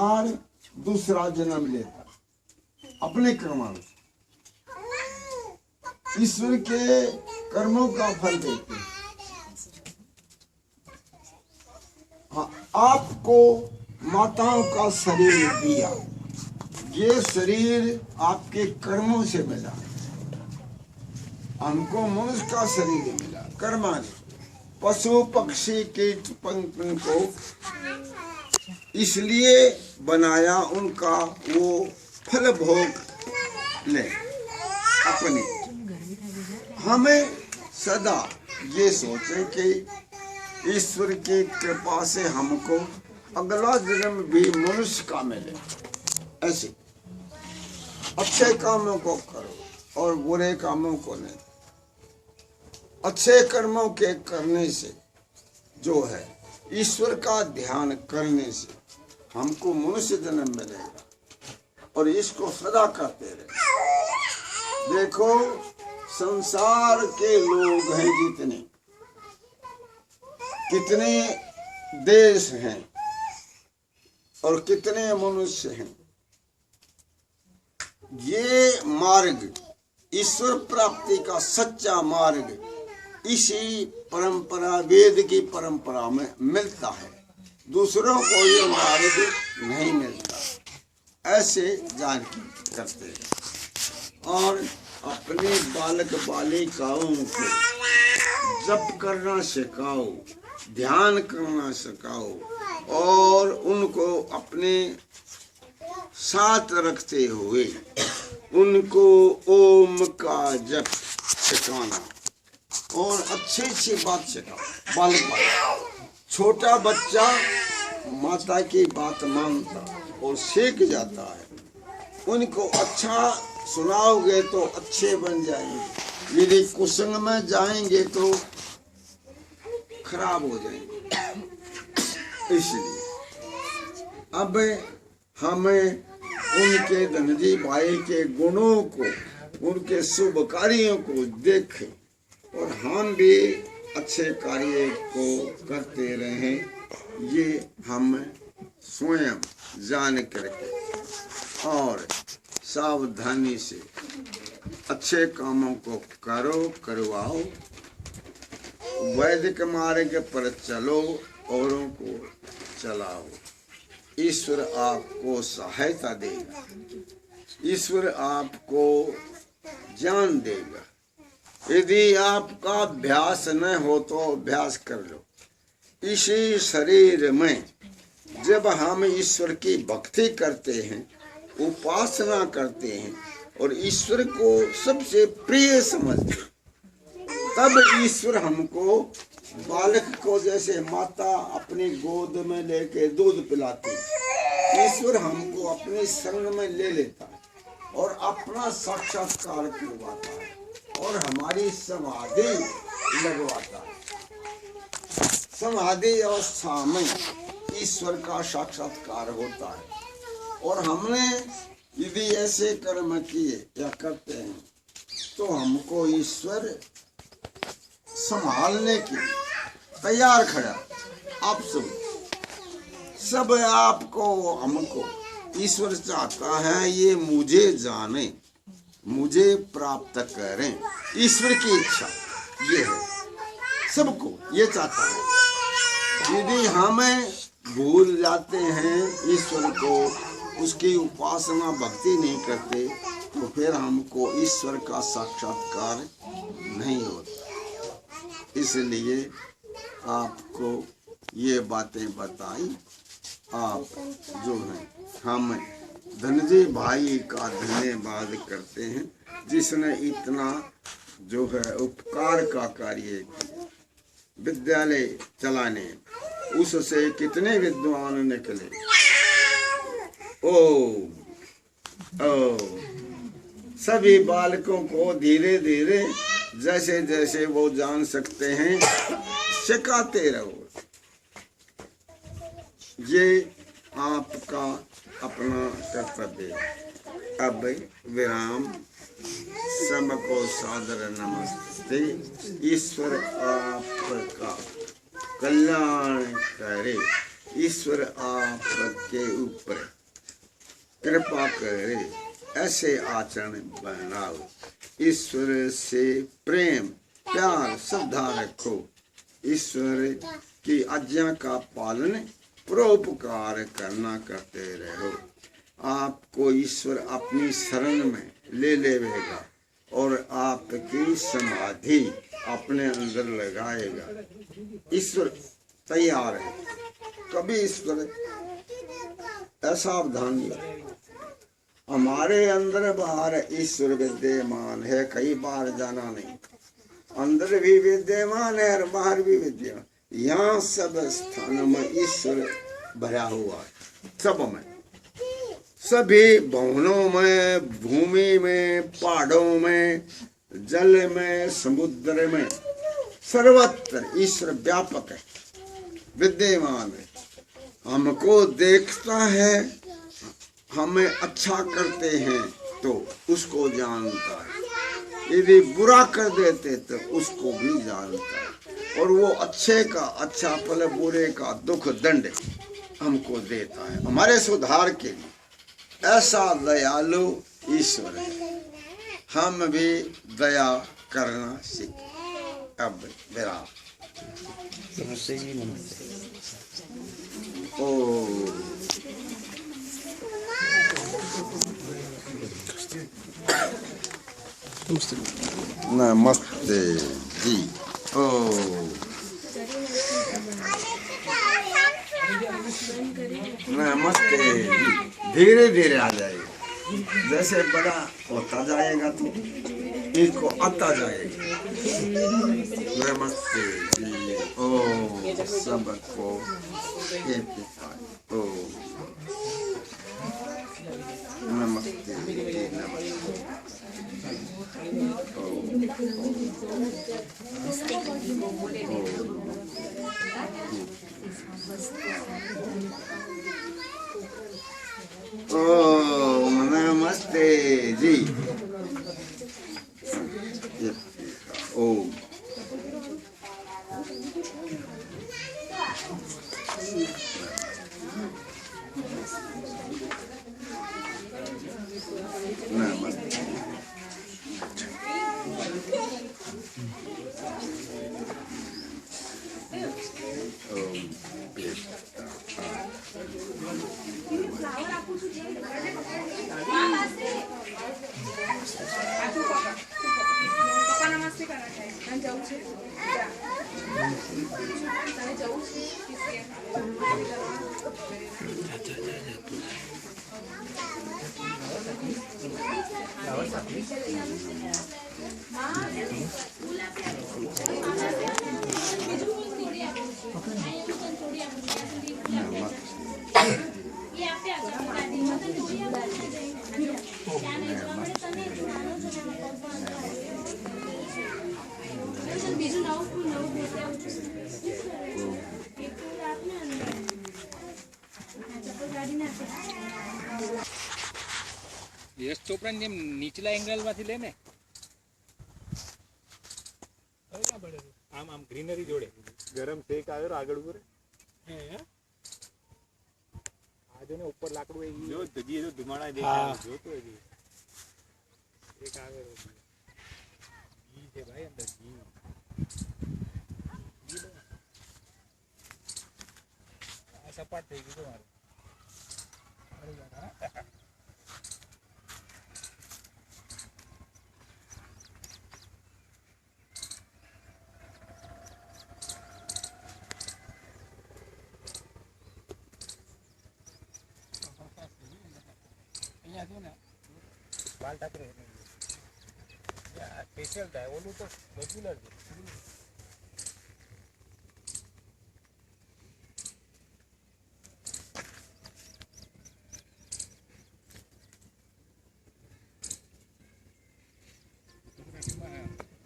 बार दूसरा जन्म लेता अपने कर्मानुसार, ईश्वर के कर्मों का फल देते हैं। हाँ, आपको माताओं का शरीर दिया, ये शरीर आपके कर्मों से मिला। हमको मनुष्य का शरीर मिला कर्मानुसार। पशु पक्षी कीट पतंग को इसलिए बनाया, उनका वो फल भोग ले अपने। हमें सदा ये सोचे कि ईश्वर की कृपा से हमको अगला जन्म भी मनुष्य का मिले। ऐसे अच्छे कामों को करो और बुरे कामों को नहीं। अच्छे कर्मों के करने से जो है, ईश्वर का ध्यान करने से हमको मनुष्य जन्म मिलेगा और इसको सदा करते रहे। देखो संसार के लोग हैं जितने, कितने देश हैं और कितने मनुष्य हैं, ये मार्ग ईश्वर प्राप्ति का सच्चा मार्ग इसी परंपरा, वेद की परंपरा में मिलता है। दूसरों को ये मार्ग नहीं मिलता। ऐसे जान करते हैं और अपने बालक बालिकाओं को जप करना सिखाओ, ध्यान करना सिखाओ और उनको अपने साथ रखते हुए उनको ओम का जप सिखाना और अच्छी बात सिखाओ। बालक छोटा बच्चा माता की बात मानता और सीख जाता है। उनको अच्छा सुनाओगे तो अच्छे बन जाएंगे, यदि कुसंग में जाएंगे तो खराब हो जाएंगे। इसलिए अब हमें उनके धनजी भाई के गुणों को, उनके शुभ कार्यों को देखें और हम भी अच्छे कार्य को करते रहें, ये हम स्वयं जान करके और सावधानी से अच्छे कामों को करो, करवाओ, वैदिक मार्ग पर चलो, औरों को चलाओ। ईश्वर आपको सहायता देगा, ईश्वर आपको ज्ञान देगा। यदि आपका अभ्यास न हो तो अभ्यास कर लो। इसी शरीर में जब हम ईश्वर की भक्ति करते हैं, उपासना करते हैं और ईश्वर को सबसे प्रिय समझते हैं, तब ईश्वर हमको बालक को जैसे माता अपनी गोद में लेके दूध पिलाती है, ईश्वर हमको अपने संग में ले लेता है और अपना साक्षात्कार करवाता है और हमारी समाधि लगवाता है। समाधि अवस्था में ईश्वर का साक्षात्कार होता है और हमने यदि ऐसे कर्म किए या करते हैं तो हमको ईश्वर संभालने की तैयार खड़ा। आप सब आपको हमको ईश्वर चाहता है ये मुझे जाने, मुझे प्राप्त करें। ईश्वर की इच्छा ये है, सबको ये चाहता है। यदि हमें भूल जाते हैं ईश्वर को, उसकी उपासना भक्ति नहीं करते तो फिर हमको ईश्वर का साक्षात्कार नहीं होता। इसलिए आपको ये बातें बताई। आप जो है हम धनजी भाई का धन्यवाद करते हैं जिसने इतना जो है उपकार का कार्य किया। विद्यालय चलाने उससे कितने विद्वान निकले। ओ सभी बालकों को धीरे धीरे जैसे जैसे वो जान सकते हैं सिखाते रहो। ये आपका अपना कर्तव्य। अब विराम। सबको सादर नमस्ते। ईश्वर आपका कल्याण करे। ईश्वर आपके ऊपर कृपा करे, ऐसे आचरण बनाओ। ईश्वर से प्रेम प्यार श्रद्धा रखो। ईश्वर की आज्ञा का पालन परोपकार करना करते रहो। आपको ईश्वर अपनी शरण में ले लेगा और आपकी समाधि अपने अंदर लगाएगा। ईश्वर तैयार है, कभी ईश्वर असावधान नहीं। हमारे अंदर बाहर ईश्वर विद्यमान है, कई बार जाना नहीं। अंदर भी विद्यमान है और बाहर भी विद्यमान। यहाँ सब स्थानों में ईश्वर भरा हुआ है, सब में, सभी भवनों में, भूमि में, पहाड़ों में, जल में, समुद्र में, सर्वत्र ईश्वर व्यापक है, विद्यमान है। हमको देखता है, हमें अच्छा करते हैं तो उसको जानता है, यदि बुरा कर देते तो उसको भी जानता है, और वो अच्छे का अच्छा फल, बुरे का दुख दंड हमको देता है हमारे सुधार के लिए। ऐसा दयालु ईश्वर है, हम भी दया करना सीखें। अब मेरा नमस्ते जी, नमस्ते। ओ नमस्ते जी। ओ नमस्ते जी। धीरे धीरे आ जाएगा, जैसे बड़ा होता जाएगा तो इसको आता जाएगा। नमस्ते जी। ओ सबको ओ नमस्ते जी, नमस्ते। ओ नमस्ते जी। ओ नमस्ते। યશ ચોપરાની જેમ નીચલા એંગલમાંથી લે ને આમ આમ ગ્રીનરી જોડે ગરમ શેક આવ્યો આગળ ઉપર આ જો ને ઉપર લાકડું એ જો ધજી જો ધુમાડા દેખાય જોતો એ એક આવ્યો ઘી છે ભાઈ અંદર ઘી આ સપાટ થઈ ગયું મારું बाल टाक रहे स्पेशल था वो तो रेगुलर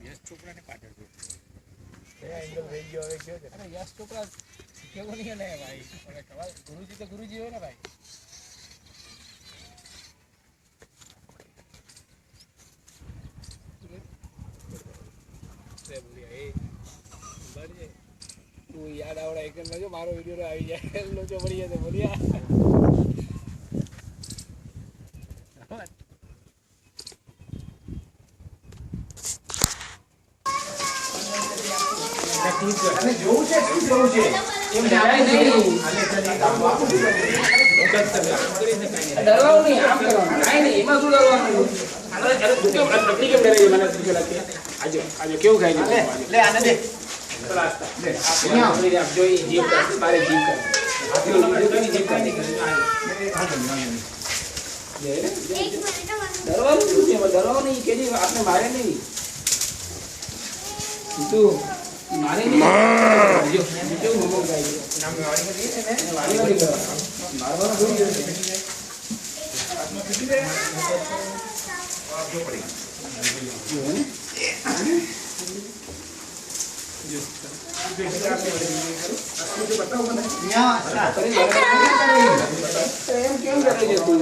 यश चोपड़ा ने पाटल एंगल रही गयो હવે ગયો છે અરે યશ ચોપરા કેવો નહીં ને ભાઈ ગુરુજી તો ગુરુજી હોય ને ભાઈ तू याद आवड़ा કે લજો મારો વિડિયો આવી જાય લોચો પડી જાય તો બોલિયા અને જોવું છે શું જોવું છે એમ જાય નહીં ડરવાનું નહીં આમ કરવાનું નહીં એમાં શું ડરવાનું અરે તું કેમ તકલીફ કેમ ડરે મને શું લાગે આજે કેવું ખાઈ લે આને દે લે આ જોઈ જીપ મારે જીપ કર આ જીપ કર ડરવાનું શું છે ડરવાનું નહીં કે આપણે મારે નહીં તું મારે નહીં જો બીજો મોમો ગાઈ નામ વાળી કરી છે ને વાળી કરો મારવાનો દૂર છે આત્મા પીટી દે આપ જો પડી જો ને જો બેટા આપણે વાળી કરો બતાવો મને ન્યા એમ કેમ કરે છે તું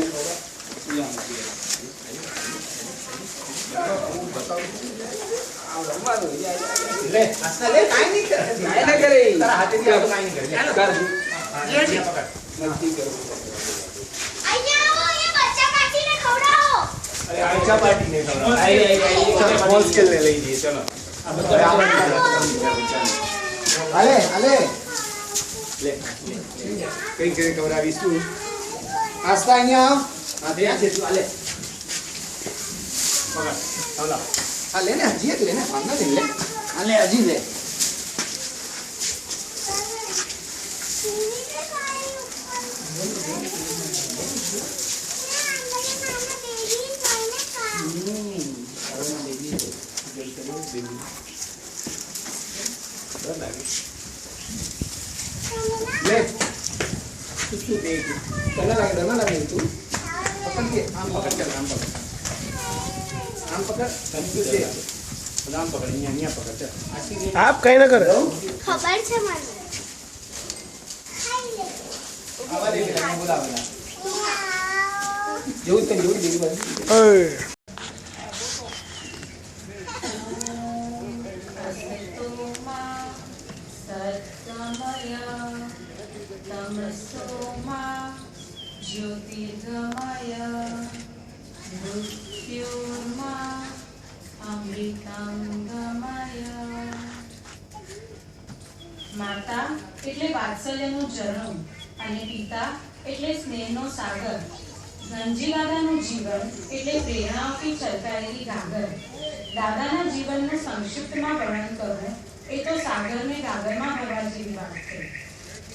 ले असला ले काय नहीं कर काय ना करे तारा हाथे दिया तो काय नहीं कर कर ये पकड़ मस्ती करो आइए आओ ये बच्चा पार्टी ने खवड़ाओ अरे अच्छा पार्टी ने खवड़ाओ आई स्मॉल स्केल ले लीजिए चलो अले अले ले कहीं कहीं खवड़ा बिस्कू आस्था અહીંયા આધે છે તું અલે પકડ ચાલો आ लेने हजी एक लेने भागना दे ले आ ले हजी ले ले तू देख डरना लगे तू पकड़ के आम पकड़ चल आम पकड़ आम पकड़ तंतु से आम पकड़ यहाँ पकड़ चल आप कहीं ना करो खबर છે મને आवाज दे के बोला बोला जो देखी बात ज्योतिर्गमय मृत्युर्मा अमृतांगमय माता એટલે વાત્સલ્યનું ઝરણું અને પિતા એટલે સ્નેહનો સાગર ધનજીદાદાનું જીવન એટલે પ્રેરણાઓથી છલકાયેલી ગાગર દાદાના જીવનનું સંક્ષિપ્તમાં વર્ણન કરવું એ તો સાગરને ગાગરમાં ભરવા જેવી વાત છે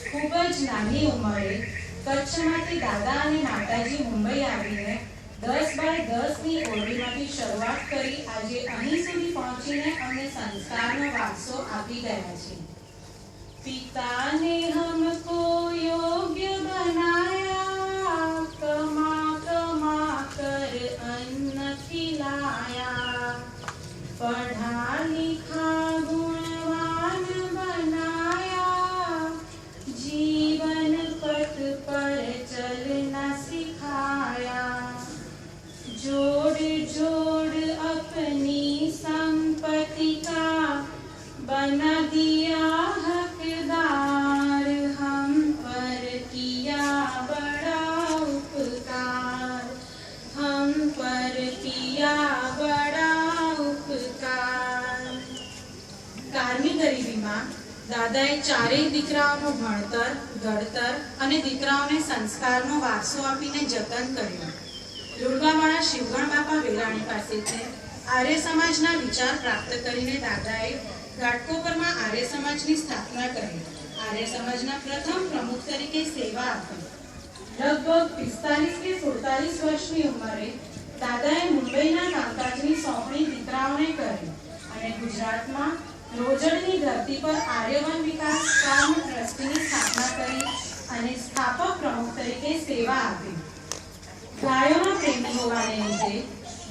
ખૂબ જ નાની ઉંમરે કચ્છમાંથી દાદા અને માતાજી મુંબઈ આવીને 10x10ની ઓરડીમાંથી શરૂઆત કરી આજે અહીં સુધી પહોંચીને અમને સંસ્કારનો વારસો આપી ગયા છે पिता ने हमको योग्य बनाया कमा कमा कर अन्न खिलाया पढ़ा लिखा गुणवान बनाया जीवन पथ पर चलना सिखाया जोड़ जोड़ अपनी संपत्ति का बना दिया हकदार हम पर किया बड़ा उपकार हम पर किया बड़ा उपकार કારની ગરીબીમાં દાદાએ ચારેય દીકરાઓનું ભણતર ઘડતર અને દીકરાઓને સંસ્કારનો વારસો આપીને જતન કર્યું દુર્ગામાળા શિવગણ બાપા વેરાણી પાસેથી આર્ય સમાજના વિચાર પ્રાપ્ત કરીને દાદાએ ઘાટકોપરમાં આર્ય સમાજની સ્થાપના કરી આર્ય સમાજના પ્રથમ પ્રમુખ તરીકે સેવા આપી લગભગ 45 કે 47 વર્ષની ઉંમરે દાદાએ મુંબઈના કામકાજની સોંપણી દીકરાઓને કરી અને ગુજરાતમાં રોજડની ધરતી પર આર્યવન વિકાસ કામ ટ્રસ્ટની સ્થાપના કરી અને સ્થાપક પ્રમુખ તરીકે સેવા આપી ગાયોના પ્રેમી હોવાને લીધે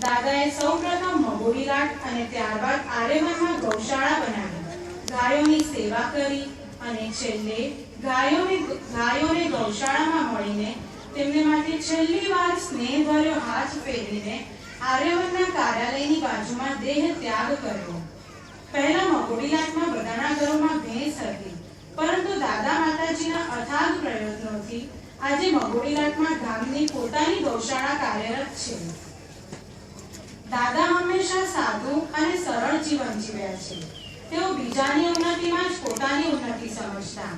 દાદાએ સૌપ્રથમ મગોડીલાટ અને ત્યારબાદ આર્યવનમાં ગૌશાળા બનાવી ગાયોની સેવા કરી અને છેલ્લે ગાયોને ગૌશાળામાં મળીને તેમને માટે છેલ્લી વાર સ્નેહભર્યો હાથ ફેરવીને આર્યવનના કાર્યાલયની બાજુમાં દેહ ત્યાગ કર્યો પહેલા મગોડીલાટમાં બધાના ઘરોમાં ભેંસ હતી પરંતુ દાદા માતાજીના અથાગ પ્રયત્નોથી આજે મગોડીલાટમાં ગામની પોતાની ગૌશાળા કાર્યરત છે. દાદા હંમેશા સાદું અને સરળ જીવન જીવ્યા છે. તેઓ બીજાની ઉન્નતિમાં જ પોતાની ઉન્નતિ સમજતા.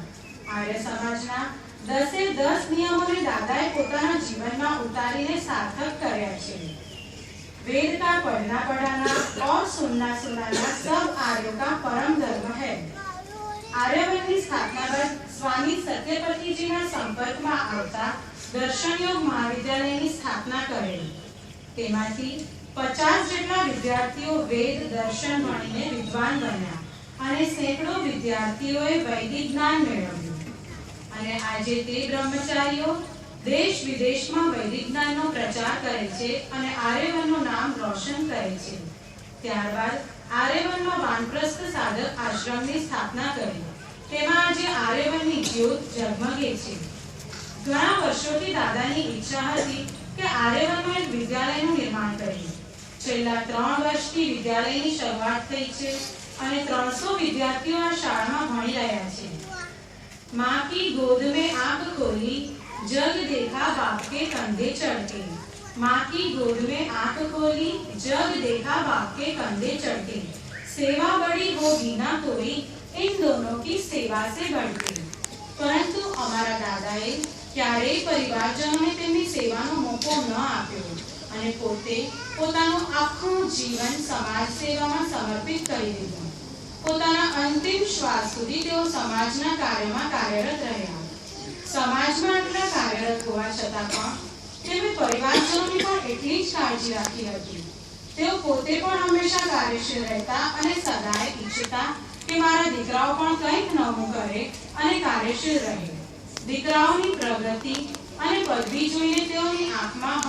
આર્ય સમાજના 10 નિયમોને દાદાએ પોતાના જીવનમાં ઉતારીને સાર્થક કર્યા છે. वेद का पढ़ना पढ़ाना और सुनना सुनाना सब आर्यों का परम धर्म है. आर्यवन की स्थापना बाद स्वामी सत्यपति जी ना संपर्क में आवता दर्शन योग महाविद्यालय की स्थापना करेली. तेमांथी 50 જેટલા વિદ્યાર્થીઓ વેદ દર્શન ભણીને વિદ્વાન બન્યા અને સેંકડો વિદ્યાર્થીઓએ વૈદિક જ્ઞાન મેળવ્યું. અને આજે તે બ્રહ્મચારીઓ देश विदेश में वैदिक ज्ञान नो प्रचार करे छे अने आर्यवन नो नाम रोशन करे छे. त्यारबाद आर्यवन में वानप्रस्थ साधक आश्रम की स्थापना करी. तेमां आज आर्यवन की ज्योत जगमगे छे. घणा वर्षोथी दादानी इच्छा हती के आर्यवन में एक विद्यालय नुं निर्माण करी. छेल्ला 3 वर्षथी विद्यालयनी शरूआत थई छे अने 300 विद्यार्थीओ आ शाळामां भणी रह्या छे. मां की गोद में आंख खोली जग देखा बाप के कंधे चढ़ के. माँ की गोद में आंख खोली जग देखा बाप के कंधे चढ़ के. सेवा बड़ी होगी ना कोई इन दोनों की सेवा से बढ़ के. परंतु अमारा दादाए क्यारेय परिवारजनोने तेमनी सेवानो मोको न आप्यो अने पोते पोतानुं आखुं जीवन समाज सेवामां समर्पित करी दीधुं. पोताना अंतिम श्वास सुधी तेओ समाजना कार्यमां कार्यरत रह्या. समाजમાં આટલા કાર્યરત હોવા છતાં પણ તેમણે પરિવારજનોની પણ એટલી જ કાળજી રાખી હતી. તેઓ પોતે પણ હંમેશા કાર્યશીલ રહેતા અને સદાય ઈચ્છતા કે મારા દીકરાઓ પણ કંઈક નવું કરે અને કાર્યશીલ રહે. દીકરાઓની પ્રગતિ અને પદવી જોઈને તેઓની આંખમાં